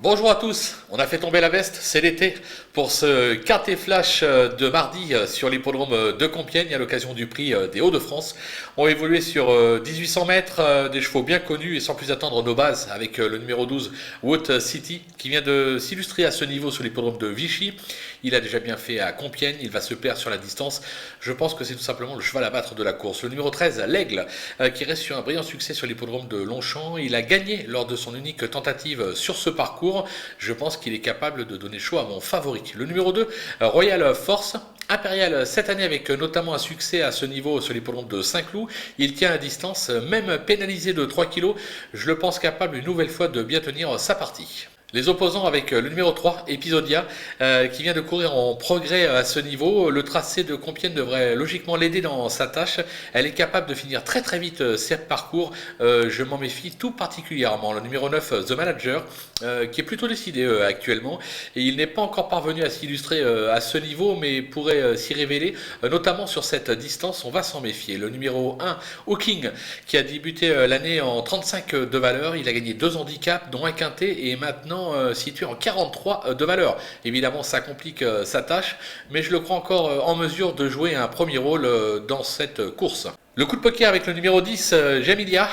Bonjour à tous, on a fait tomber la veste, c'est l'été pour ce quartier flash de mardi sur l'hippodrome de Compiègne à l'occasion du prix des Hauts-de-France. On va évoluer sur 1800 mètres, des chevaux bien connus et sans plus attendre nos bases avec le numéro 12 Wood City qui vient de s'illustrer à ce niveau sur l'hippodrome de Vichy. Il a déjà bien fait à Compiègne, il va se perdre sur la distance. Je pense que c'est tout simplement le cheval à battre de la course. Le numéro 13, l'Aigle, qui reste sur un brillant succès sur l'hippodrome de Longchamp. Il a gagné lors de son unique tentative sur ce parcours. Je pense qu'il est capable de donner chaud à mon favori. Le numéro 2, Royal Force, impérial cette année avec notamment un succès à ce niveau sur l'hippodrome de Saint-Cloud. Il tient à distance, même pénalisé de 3 kg. Je le pense capable une nouvelle fois de bien tenir sa partie. Les opposants avec le numéro 3, Episodia, qui vient de courir en progrès à ce niveau. Le tracé de Compiègne devrait logiquement l'aider dans sa tâche. Elle est capable de finir très très vite ses parcours. Je m'en méfie tout particulièrement. Le numéro 9, The Manager, qui est plutôt décidé actuellement. Et il n'est pas encore parvenu à s'illustrer à ce niveau, mais pourrait s'y révéler, notamment sur cette distance. On va s'en méfier. Le numéro 1, Hawking, qui a débuté l'année en 35 de valeur. Il a gagné 2 handicaps, dont un quintet, et maintenant situé en 43 de valeur. Évidemment, ça complique sa tâche, mais je le crois encore en mesure de jouer un premier rôle dans cette course. Le coup de poker avec le numéro 10, Jamilia,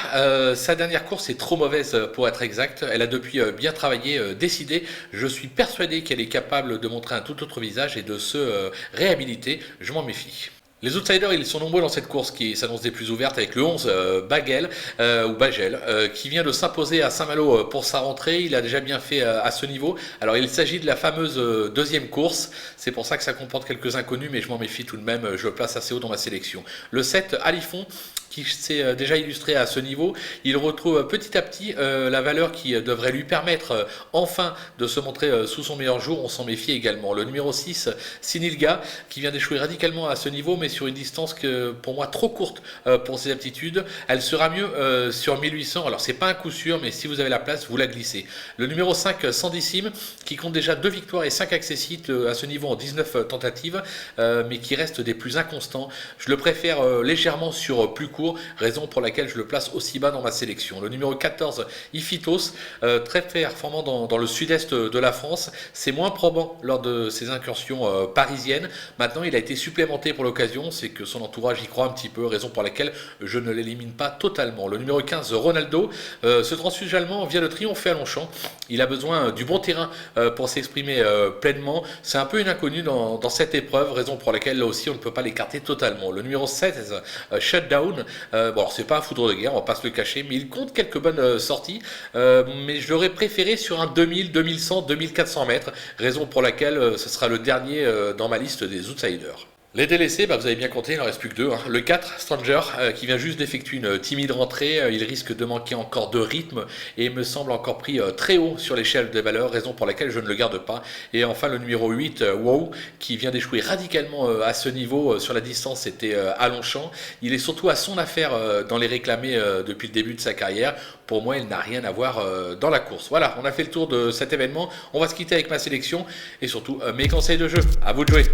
sa dernière course est trop mauvaise pour être exact. Elle a depuis bien travaillé, décidé. Je suis persuadé qu'elle est capable de montrer un tout autre visage et de se réhabiliter. Je m'en méfie. Les outsiders, ils sont nombreux dans cette course qui s'annonce des plus ouvertes avec le 11 Bagel ou Bagel qui vient de s'imposer à Saint-Malo pour sa rentrée. Il a déjà bien fait à ce niveau. Alors il s'agit de la fameuse deuxième course. C'est pour ça que ça comporte quelques inconnus, mais je m'en méfie tout de même. Je le place assez haut dans ma sélection. Le 7 Alifon, qui s'est déjà illustré à ce niveau, il retrouve petit à petit la valeur qui devrait lui permettre enfin de se montrer sous son meilleur jour. On s'en méfie également. Le numéro 6, Sinilga, qui vient d'échouer radicalement à ce niveau, mais sur une distance que pour moi trop courte pour ses aptitudes. Elle sera mieux sur 1800. Alors c'est pas un coup sûr, mais si vous avez la place, vous la glissez. Le numéro 5, Sandissime, qui compte déjà 2 victoires et 5 accessites à ce niveau en 19 tentatives, mais qui reste des plus inconstants. Je le préfère légèrement sur plus court, raison pour laquelle je le place aussi bas dans ma sélection. Le numéro 14, Iphitos, très performant dans le sud-est de la France. C'est moins probant lors de ses incursions parisiennes. Maintenant, il a été supplémenté pour l'occasion. C'est que son entourage y croit un petit peu, raison pour laquelle je ne l'élimine pas totalement. Le numéro 15, Ronaldo, ce transfuge allemand vient de triompher à Longchamp. Il a besoin du bon terrain pour s'exprimer pleinement. C'est un peu une inconnue dans cette épreuve, raison pour laquelle là aussi on ne peut pas l'écarter totalement. Le numéro 16, Shutdown, bon, c'est pas un foudre de guerre, on va pas se le cacher, mais il compte quelques bonnes sorties, mais je l'aurais préféré sur un 2000, 2100, 2400 mètres, raison pour laquelle ce sera le dernier dans ma liste des outsiders. Les délaissés, vous avez bien compté, il n'en reste plus que 2. Le 4, Stranger, qui vient juste d'effectuer une timide rentrée. Il risque de manquer encore de rythme et me semble encore pris très haut sur l'échelle des valeurs, raison pour laquelle je ne le garde pas. Et enfin le numéro 8, Wow, qui vient d'échouer radicalement à ce niveau sur la distance, c'était à Longchamp. Il est surtout à son affaire dans les réclamés depuis le début de sa carrière. Pour moi, il n'a rien à voir dans la course. Voilà, on a fait le tour de cet événement. On va se quitter avec ma sélection et surtout mes conseils de jeu. À vous de jouer.